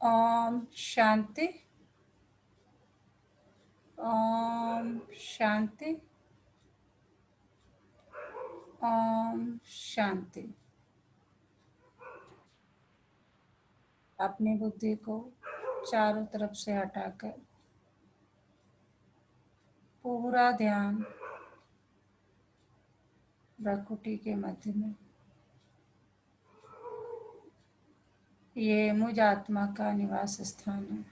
ओम शांति। ओम शांति। ओम शांति। अपनी बुद्धि को चारों तरफ से हटाकर पूरा ध्यान प्रकृति के मध्य में। ये मुझ आत्मा का निवास स्थान है।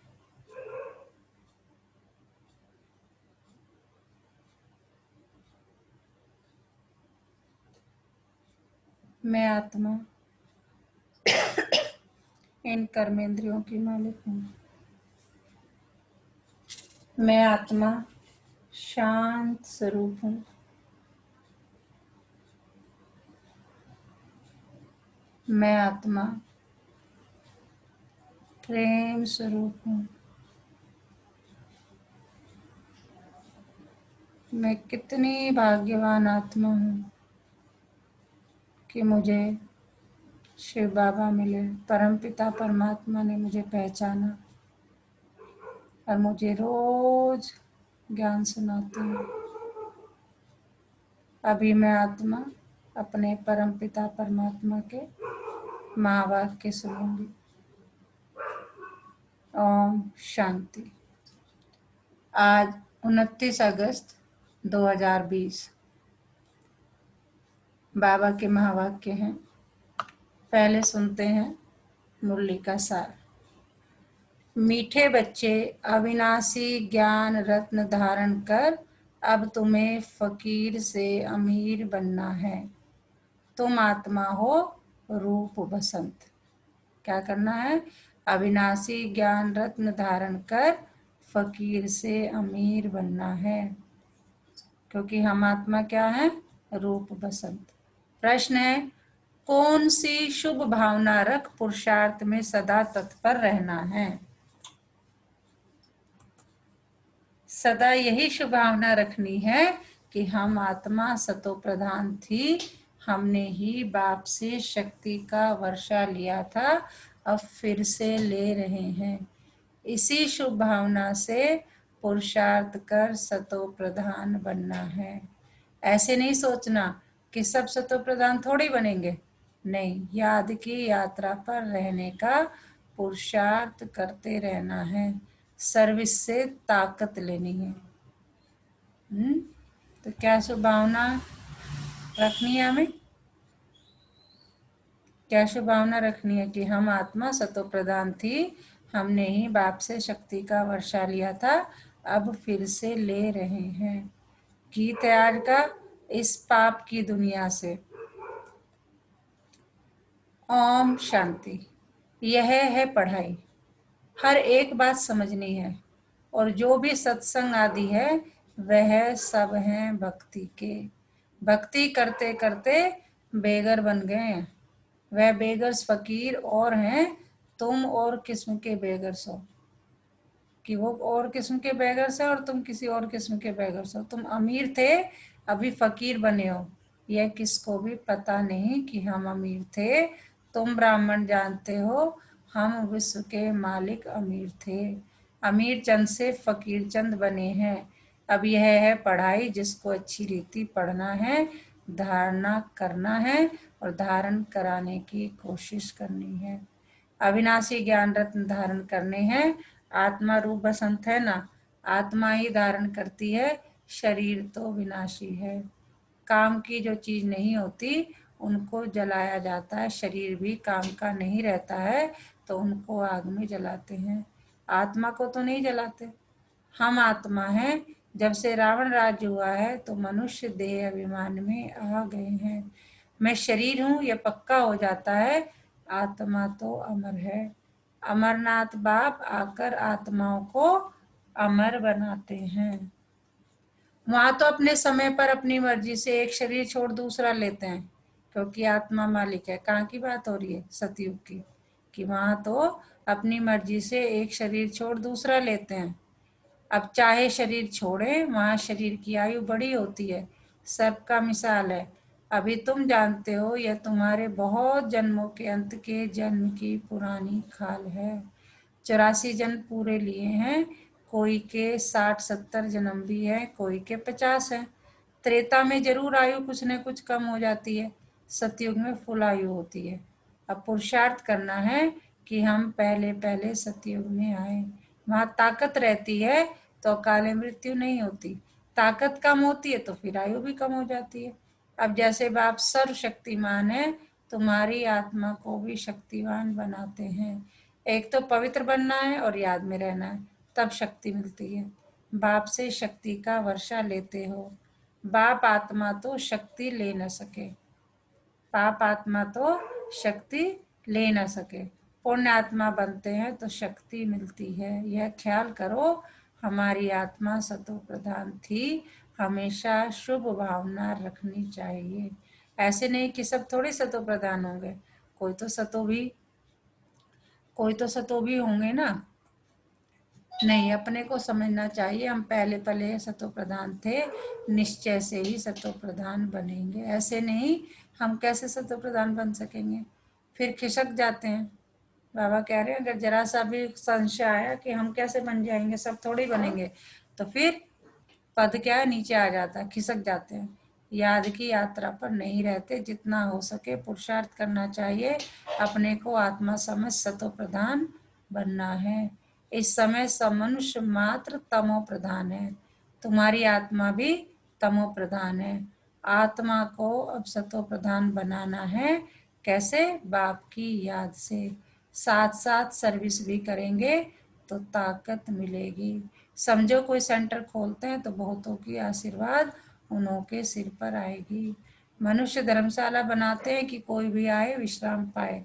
मैं आत्मा इन कर्मेंद्रियों की मालिक हूँ। मैं आत्मा शांत स्वरूप हूँ। मैं आत्मा प्रेम स्वरूप हूँ। मैं कितनी भाग्यवान आत्मा हूँ कि मुझे शिव बाबा मिले। परमपिता परमात्मा ने मुझे पहचाना और मुझे रोज ज्ञान सुनाते हैं। अभी मैं आत्मा अपने परमपिता परमात्मा के महावाक्य सुनूंगी। ओम शांति। आज 29 अगस्त 2020 बाबा के महावाक्य हैं। पहले सुनते हैं मुरली का सार। मीठे बच्चे, अविनाशी ज्ञान रत्न धारण कर अब तुम्हें फकीर से अमीर बनना है। तुम आत्मा हो रूप बसंत। क्या करना है? अविनाशी ज्ञान रत्न धारण कर फकीर से अमीर बनना है, क्योंकि हम आत्मा क्या है? रूप बसंत। प्रश्न है, कौन सी शुभ भावना रख पुरुषार्थ में सदा तत्पर रहना है? सदा यही शुभ भावना रखनी है कि हम आत्मा सतो प्रधान थी, हमने ही बाप से शक्ति का वर्षा लिया था, अब फिर से ले रहे हैं। इसी शुभ भावना से पुरुषार्थ कर सतो प्रधान बनना है। ऐसे नहीं सोचना कि सब सतो प्रधान थोड़ी बनेंगे। नहीं, याद की यात्रा पर रहने का पुरुषार्थ करते रहना है। सर्विस से ताकत लेनी है। तो क्या शुभ भावना रखनी है हमें? क्या शुभ भावना रखनी है कि हम आत्मा सतो प्रधान थी, हमने ही बाप से शक्ति का वर्षा लिया था, अब फिर से ले रहे हैं। गीत है आज का, इस पाप की दुनिया से। ओम शांति। यह है पढ़ाई। हर एक बात समझनी है, और जो भी सत्संग आदि है वह सब हैं भक्ति के। भक्ति करते करते बेगर बन गए हैं। वह बेगर्स फकीर और हैं, तुम और किस्म के बेगर्स हो। कि वो और किस्म के बेगर्स है और तुम किसी और किस्म के बेगर्स हो। तुम अमीर थे, अभी फकीर बने हो। यह किसको भी पता नहीं कि हम अमीर थे। तुम ब्राह्मण जानते हो, हम विश्व के मालिक अमीर थे। अमीर चंद से फकीर चंद बने हैं। अब यह है पढ़ाई, जिसको अच्छी रीति पढ़ना है, धारणा करना है और धारण कराने की कोशिश करनी है। अविनाशी ज्ञान रत्न धारण करने हैं। आत्मा रूप बसंत है ना, आत्मा ही धारण करती है। शरीर तो विनाशी है। काम की जो चीज नहीं होती उनको जलाया जाता है। शरीर भी काम का नहीं रहता है तो उनको आग में जलाते हैं। आत्मा को तो नहीं जलाते। हम आत्मा हैं। जब से रावण राज्य हुआ है तो मनुष्य देह अभिमान में आ गए हैं। मैं शरीर हूँ, यह पक्का हो जाता है। आत्मा तो अमर है। अमरनाथ बाप आकर आत्माओं को अमर बनाते हैं। वहां तो अपने समय पर अपनी मर्जी से एक शरीर छोड़ दूसरा लेते हैं, क्योंकि आत्मा मालिक है। कहाँ की बात हो रही है? सतयुग की। कि वहां तो अपनी मर्जी से एक शरीर छोड़ दूसरा लेते हैं। अब चाहे शरीर छोड़े, वहां शरीर की आयु बड़ी होती है। सबका मिसाल है। अभी तुम जानते हो, यह तुम्हारे बहुत जन्मों के अंत के जन्म की पुरानी खाल है। 84 जन्म पूरे लिए हैं, कोई के 60-70 जन्म भी है, कोई के 50 है। त्रेता में जरूर आयु कुछ न कुछ कम हो जाती है, सतयुग में फुल आयु होती है। अब पुरुषार्थ करना है कि हम पहले पहले सतयुग में आए, वहां ताकत रहती है तो अकाल मृत्यु नहीं होती, ताकत कम होती है तो फिर आयु भी कम हो जाती है। अब जैसे बाप सर्वशक्तिमान है, तुम्हारी आत्मा को भी शक्तिवान बनाते हैं। एक तो पवित्र बनना है और याद में रहना है, तब शक्ति मिलती है। बाप से शक्ति का वर्षा लेते हो। बाप आत्मा तो शक्ति ले न सके, पाप आत्मा तो शक्ति ले न सके, पुण्य आत्मा बनते हैं तो शक्ति मिलती है। यह ख्याल करो, हमारी आत्मा सतो प्रधान थी, हमेशा शुभ भावना रखनी चाहिए। ऐसे नहीं कि सब थोड़ी सतो प्रधान होंगे, कोई तो सतो भी होंगे ना। नहीं, अपने को समझना चाहिए हम पहले पहले सतो प्रधान थे, निश्चय से ही सतो प्रधान बनेंगे। ऐसे नहीं, हम कैसे सतो प्रधान बन सकेंगे, फिर खिसक जाते हैं। बाबा कह रहे हैं अगर जरा सा भी संशय आया कि हम कैसे बन जाएंगे, सब थोड़ी बनेंगे, तो फिर पद क्या है, नीचे आ जाता है, खिसक जाते हैं, याद की यात्रा पर नहीं रहते। जितना हो सके पुरुषार्थ करना चाहिए, अपने को आत्मा समझ सतो प्रधान बनना है। इस समय सब मनुष्य मात्र तमो प्रधान है, तुम्हारी आत्मा भी तमो प्रधान है। आत्मा को अब सतो प्रधान बनाना है। कैसे? बाप की याद से, साथ साथ सर्विस भी करेंगे तो ताकत मिलेगी। समझो कोई सेंटर खोलते हैं तो बहुतों की आशीर्वाद उन्हों के सिर पर आएगी। मनुष्य धर्मशाला बनाते हैं कि कोई भी आए विश्राम पाए,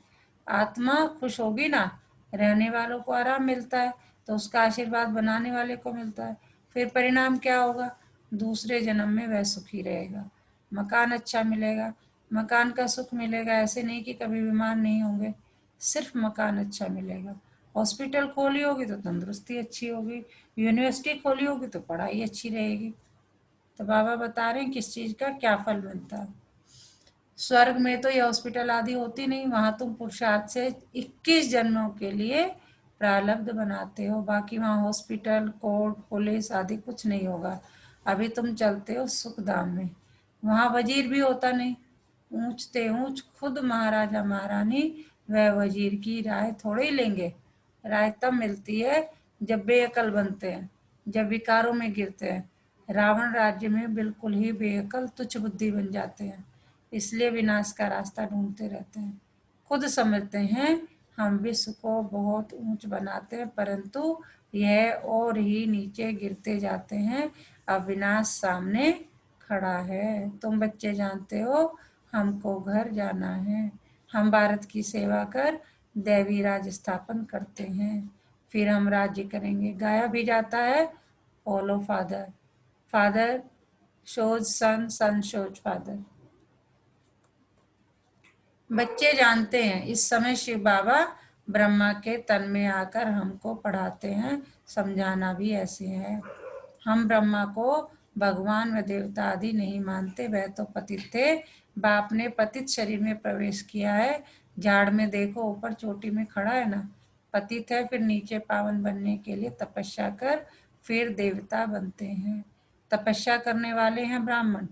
आत्मा खुश होगी ना, रहने वालों को आराम मिलता है तो उसका आशीर्वाद बनाने वाले को मिलता है। फिर परिणाम क्या होगा? दूसरे जन्म में वह सुखी रहेगा, मकान अच्छा मिलेगा, मकान का सुख मिलेगा। ऐसे नहीं कि कभी बीमार नहीं होंगे, सिर्फ मकान अच्छा मिलेगा। हॉस्पिटल खोली होगी तो तंदुरुस्ती अच्छी होगी, यूनिवर्सिटी खोली होगी तो पढ़ाई अच्छी रहेगी। तो बाबा बता रहे हैं किस चीज का क्या फल मिलता है। स्वर्ग में तो ये हॉस्पिटल आदि होती नहीं, वहां तुम पुरुषार्थ से 21 जन्मों के लिए प्रारब्ध बनाते हो। बाकी वहां हॉस्पिटल, कोर्ट, पुलिस आदि कुछ नहीं होगा। अभी तुम चलते हो सुख धाम में, वहां वजीर भी होता नहीं, ऊंचते ऊंच खुद महाराजा महारानी वह वजीर की राय थोड़े ही लेंगे। राय तब मिलती है जब बेअकल बनते हैं, जब विकारों में गिरते हैं। रावण राज्य में बिल्कुल ही बेअकल तुच्छ बुद्धि बन जाते हैं, इसलिए विनाश का रास्ता ढूंढते रहते हैं। खुद समझते हैं हम विश्व को बहुत ऊंच बनाते हैं, परंतु यह और ही नीचे गिरते जाते हैं। अब विनाश सामने खड़ा है। तुम बच्चे जानते हो हमको घर जाना है, हम भारत की सेवा कर दैवी राज स्थापन करते हैं, फिर हम राज्य करेंगे। गाया भी जाता है, फॉलो फादर, फादर शोज सन, सन शोज फादर। बच्चे जानते हैं इस समय शिव बाबा ब्रह्मा के तन में आकर हमको पढ़ाते हैं, समझाना भी ऐसे है। हम ब्रह्मा को भगवान व देवता आदि नहीं मानते, वह तो पतित थे। बाप ने पतित शरीर में प्रवेश किया है। झाड़ में देखो ऊपर चोटी में खड़ा है ना, पतित है, फिर नीचे पावन बनने के लिए तपस्या कर फिर देवता बनते हैं। तपस्या करने वाले हैं ब्राह्मण।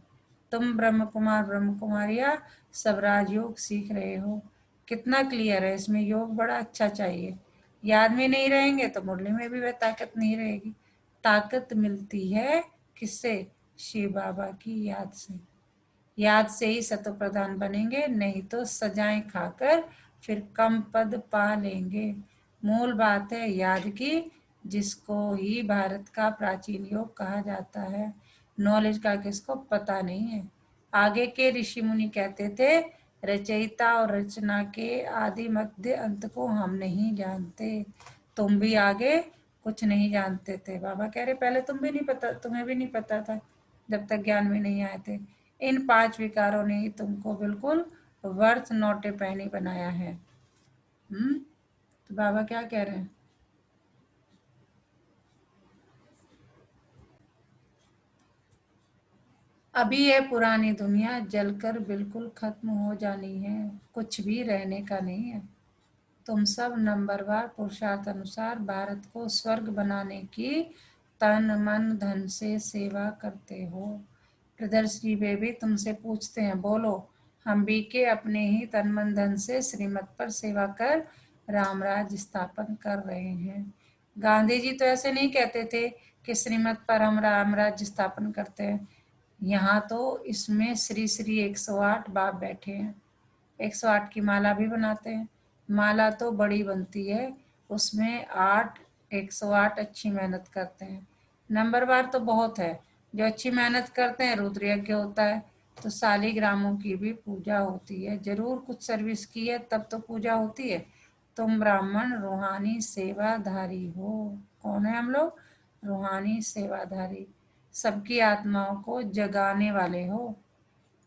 तुम ब्रह्म कुमार ब्रह्म कुमारियाँ सब राजयोग सीख रहे हो। कितना क्लियर है इसमें, योग बड़ा अच्छा चाहिए। याद में नहीं रहेंगे तो मुरली में भी वह ताकत नहीं रहेगी। ताकत मिलती है किससे? शिव बाबा की याद से। याद से ही सतो प्रधान बनेंगे, नहीं तो सजाएं खाकर फिर कम पद पा लेंगे। मूल बात है याद की, जिसको ही भारत का प्राचीन योग कहा जाता है। नॉलेज का किसको पता नहीं है। आगे के ऋषि मुनि कहते थे रचयिता और रचना के आदि मध्य अंत को हम नहीं जानते। तुम भी आगे कुछ नहीं जानते थे। बाबा कह रहे पहले तुम भी नहीं पता, तुम्हें भी नहीं पता था जब तक ज्ञान में नहीं आए थे। इन 5 विकारों ने ही तुमको बिल्कुल वर्थ नोटे पैनी बनाया है। तो बाबा क्या कह रहे हैं? अभी ये पुरानी दुनिया जलकर बिल्कुल खत्म हो जानी है, कुछ भी रहने का नहीं है। तुम सब नंबरवार पुरुषार्थ अनुसार भारत को स्वर्ग बनाने की तन मन धन से सेवा करते हो। प्रदर्शनी बेबी तुमसे पूछते हैं, बोलो। हम भी के अपने ही तन मन धन से श्रीमत पर सेवा कर रामराज स्थापन कर रहे हैं। गांधी जी तो ऐसे नहीं कहते थे कि श्रीमत पर हम रामराज स्थापन करते हैं। यहाँ तो इसमें श्री श्री 108 बाप बैठे हैं। 108 की माला भी बनाते हैं। माला तो बड़ी बनती है, उसमें 108 अच्छी मेहनत करते हैं। नंबरवार तो बहुत है, जो अच्छी मेहनत करते हैं रुद्र यज्ञ होता है। तो शालिग्रामों की भी पूजा होती है, जरूर कुछ सर्विस की है तब तो पूजा होती है। तुम ब्राह्मण रूहानी सेवाधारी हो। कौन है हम लोग? रूहानी सेवाधारी, सबकी आत्माओं को जगाने वाले हो।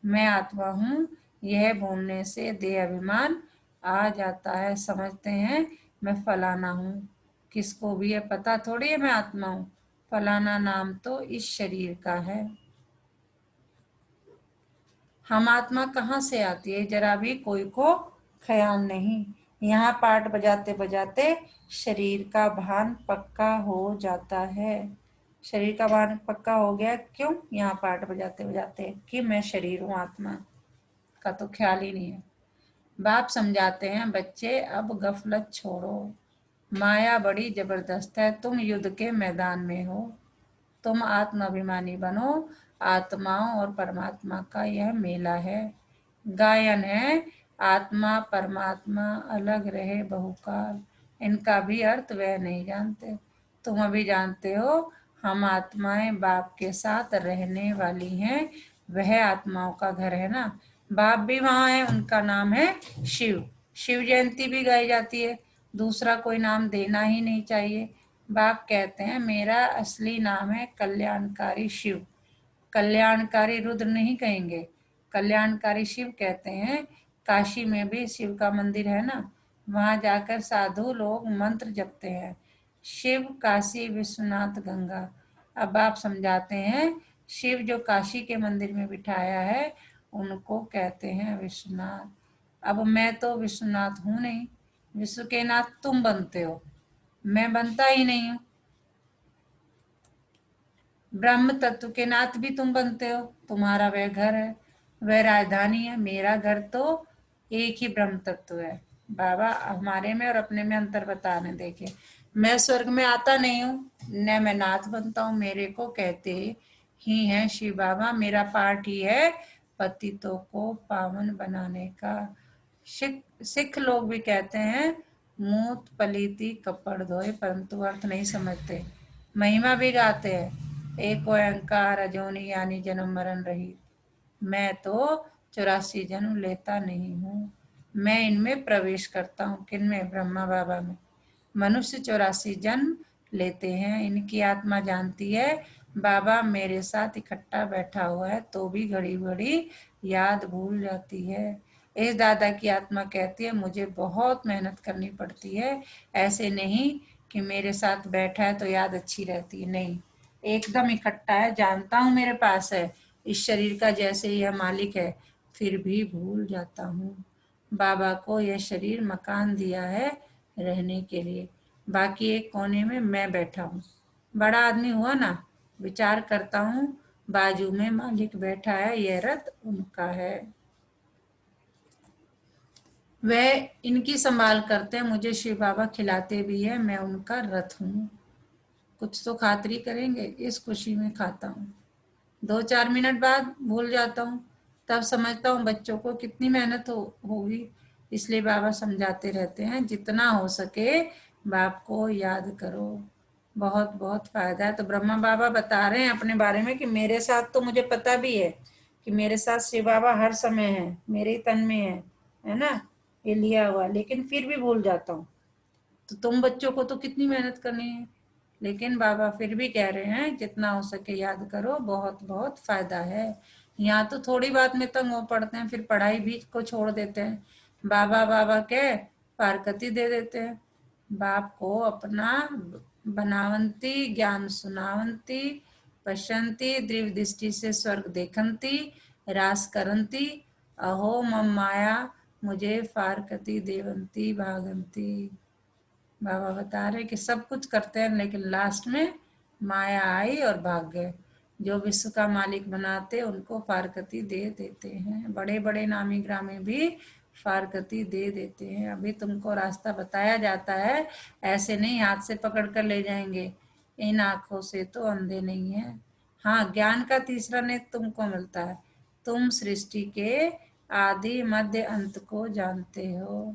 मैं आत्मा हूँ, यह बोलने से देह अभिमान आ जाता है। समझते हैं मैं फलाना हूँ, किसको भी ये पता थोड़ी है मैं आत्मा हूँ। फलाना नाम तो इस शरीर का है। हम आत्मा कहाँ से आती है, जरा भी कोई को ख्याल नहीं। यहाँ पाठ बजाते बजाते शरीर का भान पक्का हो जाता है। शरीर का भान पक्का हो गया क्यों? यहाँ पाठ बजाते बजाते कि मैं शरीर हूँ, आत्मा का तो ख्याल ही नहीं है। बाप समझाते हैं, बच्चे अब गफलत छोड़ो, माया बड़ी जबरदस्त है, तुम युद्ध के मैदान में हो। तुम आत्माभिमानी बनो, आत्माओं और परमात्मा का यह मेला है। गायन है, आत्मा परमात्मा अलग रहे बहुकाल। इनका भी अर्थ वह नहीं जानते, तुम अभी जानते हो। हम आत्माएं बाप के साथ रहने वाली हैं, वह आत्माओं का घर है ना। बाप भी वहां है, उनका नाम है शिव। शिव जयंती भी गाई जाती है, दूसरा कोई नाम देना ही नहीं चाहिए। बाप कहते हैं मेरा असली नाम है कल्याणकारी शिव। कल्याणकारी रुद्र नहीं कहेंगे, कल्याणकारी शिव कहते हैं। काशी में भी शिव का मंदिर है ना, वहां जाकर साधु लोग मंत्र जपते हैं, शिव काशी विश्वनाथ गंगा। अब आप समझाते हैं, शिव जो काशी के मंदिर में बिठाया है उनको कहते हैं विश्वनाथ। अब मैं तो विश्वनाथ हूं नहीं, विश्व के नाथ तुम बनते हो, मैं बनता ही नहीं हूँ। ब्रह्म तत्व के नाथ भी तुम बनते हो, तुम्हारा वह घर है, वह राजधानी है। मेरा घर तो एक ही ब्रह्म तत्व है। बाबा हमारे में और अपने में अंतर बताने देखे। मैं स्वर्ग में आता नहीं हूँ, न मैं नाथ बनता हूँ, मेरे को कहते ही है शिव बाबा। मेरा पाठ ही है पतितों को पावन बनाने का। सिख लोग भी कहते हैं मूत पलीती कपड़ धोए, परंतु अर्थ नहीं समझते। महिमा भी गाते हैं, एक ओंकार अजोनी यानी जन्म मरण रही। मैं तो 84 जन्म लेता नहीं हूँ, मैं इनमें प्रवेश करता हूँ। किनमें? ब्रह्मा बाबा में। मनुष्य 84 जन्म लेते हैं, इनकी आत्मा जानती है बाबा मेरे साथ इकट्ठा बैठा हुआ है तो भी घड़ी घड़ी याद भूल जाती है। इस दादा की आत्मा कहती है मुझे बहुत मेहनत करनी पड़ती है, ऐसे नहीं कि मेरे साथ बैठा है तो याद अच्छी रहती है, नहीं, एकदम इकट्ठा है, जानता हूँ मेरे पास है, इस शरीर का जैसे यह मालिक है, फिर भी भूल जाता हूँ। बाबा को यह शरीर मकान दिया है रहने के लिए, बाकी एक कोने में मैं बैठा हूँ। बड़ा आदमी हुआ ना, विचार करता हूँ बाजू में मालिक बैठा है, यह रथ उनका है, वह इनकी संभाल करते हैं, मुझे शिव बाबा खिलाते भी है, मैं उनका रथ हूँ। कुछ तो खातरी करेंगे, इस खुशी में खाता हूँ, 2-4 मिनट बाद भूल जाता हूँ, तब समझता हूँ बच्चों को कितनी मेहनत होगी। इसलिए बाबा समझाते रहते हैं जितना हो सके बाप को याद करो, बहुत बहुत फायदा है। तो ब्रह्मा बाबा बता रहे हैं अपने बारे में कि मेरे साथ तो मुझे पता भी है कि मेरे साथ शिव बाबा हर समय है, मेरे ही तन में है ना, ये लिया हुआ, लेकिन फिर भी भूल जाता हूँ। तो तुम बच्चों को तो कितनी मेहनत करनी है, लेकिन बाबा फिर भी कह रहे हैं जितना हो सके याद करो, बहुत बहुत फायदा है। यहाँ तो थोड़ी बात में तंग हो पड़ते हैं, फिर पढ़ाई भी को छोड़ देते हैं, बाबा बाबा के फारकती दे देते हैं। बाप को अपना बनावंती ज्ञान सुनावंती पश्यंती दृढ़ दृष्टि से स्वर्ग देखंती रास करंती अहो मम माया मुझे फारकती देवंती भागंती। बाबा बता रहे कि सब कुछ करते हैं लेकिन लास्ट में माया आई और भाग गए। जो विश्व का मालिक बनाते उनको फारकती दे देते हैं। बड़े बड़े नामी ग्रामी भी फारकती दे देते हैं। अभी तुमको रास्ता बताया जाता है, ऐसे नहीं हाथ से पकड़ कर ले जाएंगे। इन आंखों से तो अंधे नहीं है। हाँ, ज्ञान का तीसरा नेत्र तुमको मिलता है। तुम सृष्टि के आदि मध्य अंत को जानते हो।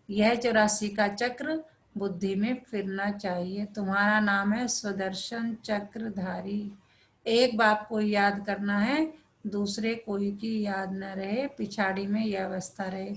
यह 84 का चक्र बुद्धि में फिरना चाहिए। तुम्हारा नाम है स्वदर्शन चक्रधारी। एक बाप को याद करना है, दूसरे कोई की याद न रहे। पिछाड़ी में यह अवस्था रहे।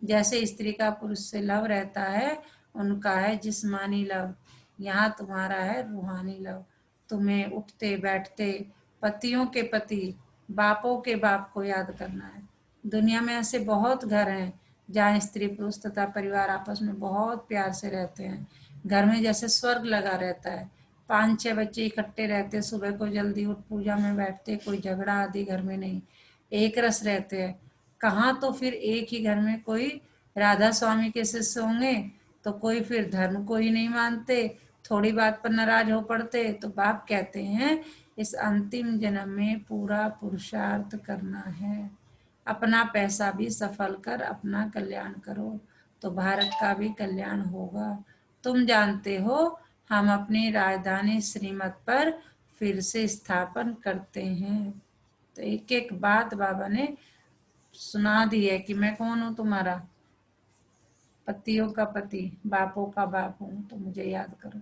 जैसे स्त्री का पुरुष से लव रहता है, उनका है जिस्मानी लव, यहाँ तुम्हारा है रूहानी लव। तुम्हें उठते बैठते पतियों के पति, बापों के बाप को याद करना है। दुनिया में ऐसे बहुत घर हैं जहाँ स्त्री पुरुष तथा परिवार आपस में बहुत प्यार से रहते हैं। घर में जैसे स्वर्ग लगा रहता है। 5-6 बच्चे इकट्ठे रहते, सुबह को जल्दी उठ पूजा में बैठते, कोई झगड़ा आदि घर में नहीं, एक रस रहते हैं। कहाँ तो फिर एक ही घर में कोई राधा स्वामी के शिष्य होंगे, तो कोई फिर धर्म को ही नहीं मानते, थोड़ी बात पर नाराज हो पड़ते। तो बाप कहते हैं इस अंतिम जन्म में पूरा पुरुषार्थ करना है। अपना पैसा भी सफल कर अपना कल्याण करो, तो भारत का भी कल्याण होगा। तुम जानते हो हम अपनी राजधानी श्रीमत पर फिर से स्थापन करते हैं। तो एक एक बात बाबा ने सुना दी है कि मैं कौन हूँ तुम्हारा, पतियों का पति, बापों का बाप हूँ, तो मुझे याद करो।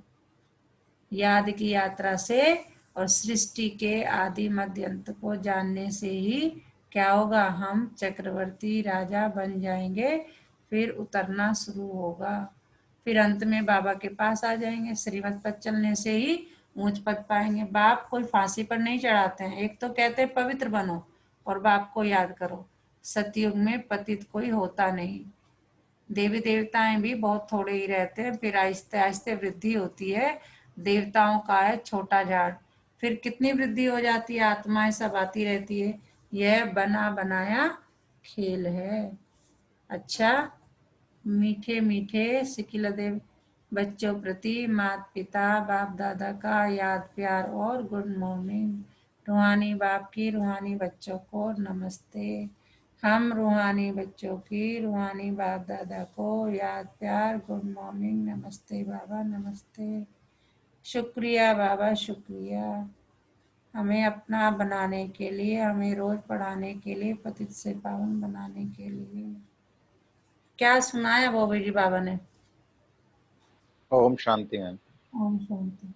याद की यात्रा से और सृष्टि के आदि मध्य अंत को जानने से ही क्या होगा, हम चक्रवर्ती राजा बन जाएंगे। फिर उतरना शुरू होगा, फिर अंत में बाबा के पास आ जाएंगे। श्रीमत पर चलने से ही ऊंच पद पाएंगे। बाप कोई फांसी पर नहीं चढ़ाते हैं। एक तो कहते हैं पवित्र बनो और बाप को याद करो। सतयुग में पतित कोई होता नहीं। देवी देवताएं भी बहुत थोड़े ही रहते हैं, फिर आहिस्ते आहिस्ते वृद्धि होती है। देवताओं का है छोटा झाड़, फिर कितनी वृद्धि हो जाती है, आत्माएं सब आती रहती है। यह बना बनाया खेल है। अच्छा, मीठे मीठे सिकिलदेव बच्चों प्रति माता पिता बाप दादा का याद प्यार और गुड मॉर्निंग। रूहानी बाप की रूहानी बच्चों को नमस्ते। हम रूहानी बच्चों की रूहानी बाप दादा को याद प्यार गुड मॉर्निंग नमस्ते बाबा नमस्ते। शुक्रिया बाबा शुक्रिया, हमें अपना बनाने के लिए, हमें रोज पढ़ाने के लिए, पतित से पावन बनाने के लिए। क्या सुनाया बोबी जी बाबा ने? ओम शांति मैम। ओम शांति।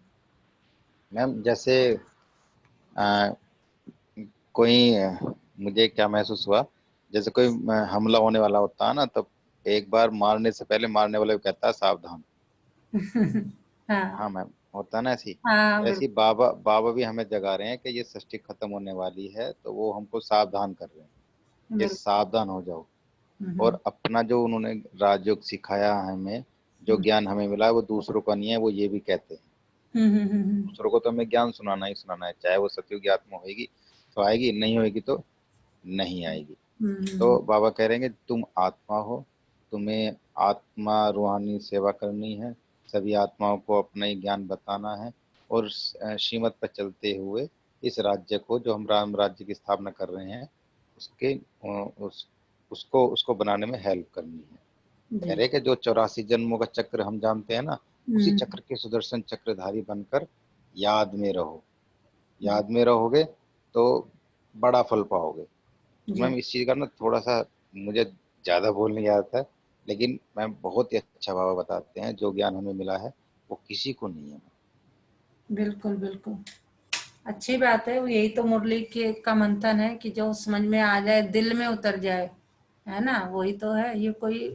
मैम जैसे आ, कोई मुझे क्या महसूस हुआ, जैसे कोई हमला होने वाला होता है ना, तब एक बार मारने से पहले मारने वाले को कहता है सावधान। हाँ हाँ मैम, होता है ना ऐसी। हाँ ऐसी बिल्कुल बाबा बाबा भी हमें जगा रहे हैं कि ये सृष्टि खत्म होने वाली है, तो वो हमको सावधान कर रहे हैं कि बिल्कुल। सावधान हो जाओ। हम्म, और अपना जो उन्होंने राजयोग सिखाया है हमें, जो हम्म, ज्ञान हमें मिला है वो दूसरों का नहीं है, वो ये भी कहते हैं। हम्म, दूसरों को तो हमें ज्ञान सुनाना ही सुनाना है, चाहे वो सतयुगी आत्मा होगी तो आएगी, नहीं होगी तो नहीं आएगी। तो हम्म, बाबा कह रहे हैं कि तुम आत्मा हो, तुम्हें आत्मा रूहानी सेवा करनी है, सभी आत्माओं को अपना ही ज्ञान बताना है, और श्रीमत पर चलते हुए इस राज्य को, जो हम राम राज्य की स्थापना कर रहे हैं, उसके उसको उसको बनाने में हेल्प करनी है। कह जी। रहे हैं कि जो 84 जन्मों का चक्र हम जानते हैं ना, उसी हम्म, चक्र के सुदर्शन चक्रधारी बनकर याद में रहो। जी याद में रहोगे तो बड़ा फल पाओगे। तो जी। मैम इस चीज का ना थोड़ा सा मुझे ज्यादा बोल नहीं आता है, लेकिन मैम बहुत ही अच्छा बाबा बताते हैं, जो ज्ञान हमें मिला है वो किसी को नहीं है। बिल्कुल बिल्कुल, अच्छी बात है। वो यही तो मुरली के का मंथन है कि जो समझ में आ जाए, दिल में उतर जाए, है ना, वही तो है। ये कोई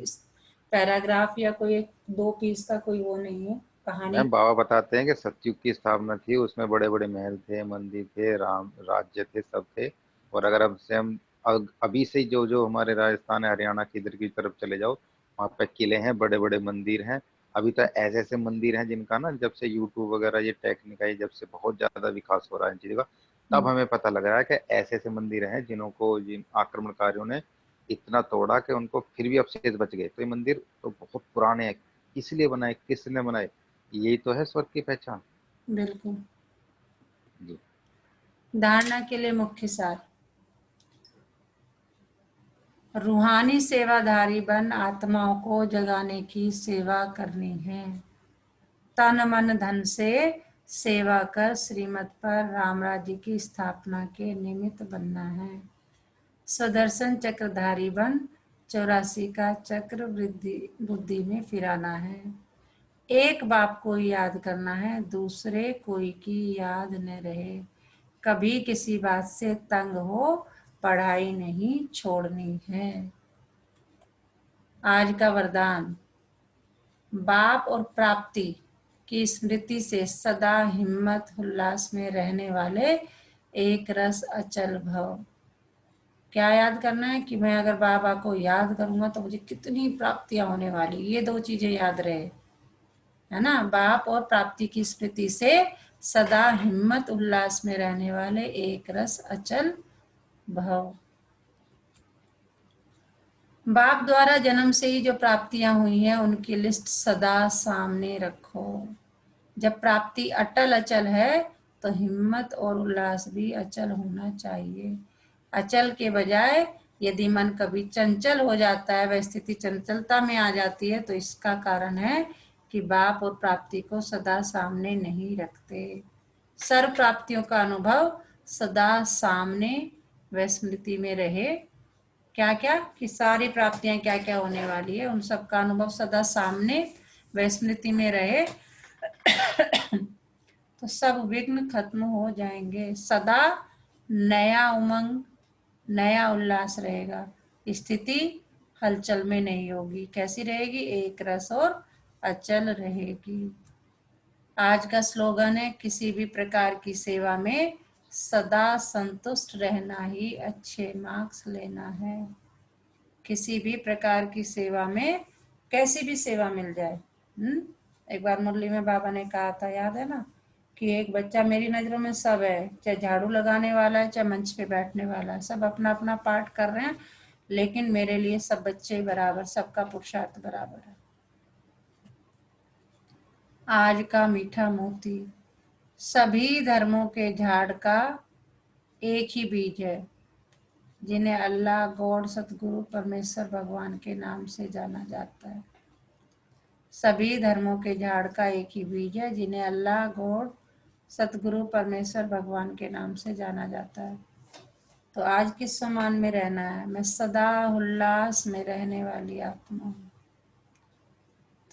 पैराग्राफ या कोई एक दो पीस का कोई वो नहीं है, कहानी। मैम बाबा बताते हैं कि सतयुग की स्थापना थी, उसमें बड़े बड़े महल थे, मंदिर थे, राम राज्य थे, सब थे। और अगर अब से हम अभी से ही जो जो हमारे राजस्थान है, हरियाणा की इधर की तरफ चले जाओ, वहाँ पे किले हैं, बड़े बड़े मंदिर हैं। अभी तो ऐसे ऐसे मंदिर हैं जिनका ना, जब से यूट्यूब वगैरह ये टेक्निक आई, जब से बहुत ज्यादा विकास हो रहा है इन चीजों का, तब हम्म, हमें पता लग रहा है कि ऐसे ऐसे मंदिर हैं जिनको जिन आक्रमणकारियों ने इतना तोड़ा कि उनको फिर भी अवशेष बच गए। तो ये मंदिर तो बहुत पुराने हैं। इसलिए बनाए, किसने बनाए? यही तो है स्वर्ग की पहचान। बिल्कुल। जी। धारणा के लिए मुख्य सार। रूहानी सेवाधारी बन आत्माओं को जगाने की सेवा करनी है। तन मन धन से सेवा कर श्रीमत पर राम राज्य की स्थापना के निमित्त बनना है। सुदर्शन चक्रधारी बन 84 का चक्र बुद्धि में फिराना है। एक बाप को याद करना है, दूसरे कोई की याद न रहे। कभी किसी बात से तंग हो, पढ़ाई नहीं छोड़नी है। आज का वरदान। बाप और प्राप्ति की स्मृति से सदा हिम्मत उल्लास में रहने वाले एक रस अचल भव। क्या याद करना है कि मैं अगर बाबा को याद करूंगा तो मुझे कितनी प्राप्तियां होने वाली। ये दो चीजें याद रहे, है ना। बाप और प्राप्ति की स्मृति से सदा हिम्मत उल्लास में रहने वाले एक रस अचल भव। बाप द्वारा जन्म से ही जो प्राप्तियां हुई हैं उनकी लिस्ट सदा सामने रखो। जब प्राप्ति अटल अचल है तो हिम्मत और उल्लास भी अचल होना चाहिए। अचल के बजाय यदि मन कभी चंचल हो जाता है, वह स्थिति चंचलता में आ जाती है, तो इसका कारण है कि बाप और प्राप्ति को सदा सामने नहीं रखते। सर्व प्राप्तियों का अनुभव सदा सामने व स्मृति में रहे। क्या क्या कि सारी प्राप्तियां क्या क्या होने वाली है, उन सब का अनुभव सदा सामने व स्मृति में रहे तो सब विघ्न खत्म हो जाएंगे। सदा नया उमंग, नया उल्लास रहेगा। स्थिति हलचल में नहीं होगी। कैसी रहेगी? एक रस और अचल रहेगी। आज का स्लोगन है, किसी भी प्रकार की सेवा में सदा संतुष्ट रहना ही अच्छे मार्क्स लेना है। किसी भी प्रकार की सेवा में, कैसी भी सेवा मिल जाए। एक बार मुरली में बाबा ने कहा था, याद है ना, कि एक बच्चा मेरी नजरों में सब है, चाहे झाड़ू लगाने वाला है, चाहे मंच पे बैठने वाला है, सब अपना अपना पार्ट कर रहे हैं, लेकिन मेरे लिए सब बच्चे बराबर, सबका पुरुषार्थ बराबर है। आज का मीठा मोती। सभी धर्मों के झाड़ का एक ही बीज है, जिन्हें अल्लाह, गॉड, सतगुरु, परमेश्वर, भगवान के नाम से जाना जाता है। सभी धर्मों के झाड़ का एक ही बीज है, जिन्हें अल्लाह, गॉड, सतगुरु, परमेश्वर, भगवान के नाम से जाना जाता है। तो आज किस सम्मान में रहना है? मैं सदा उल्लास में रहने वाली आत्मा हूँ।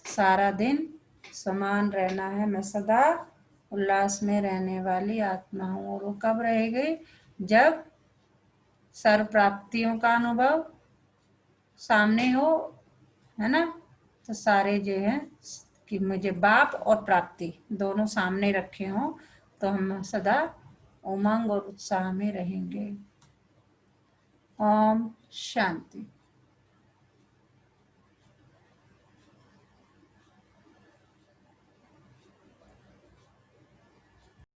सारा दिन समान रहना है, मैं सदा उल्लास में रहने वाली आत्मा हूँ। और वो कब रहेगी? जब सर्व प्राप्तियों का अनुभव सामने हो, है ना। तो सारे जो है कि मुझे बाप और प्राप्ति दोनों सामने रखे हों, तो हम सदा उमंग और उत्साह में रहेंगे। ओम शांति।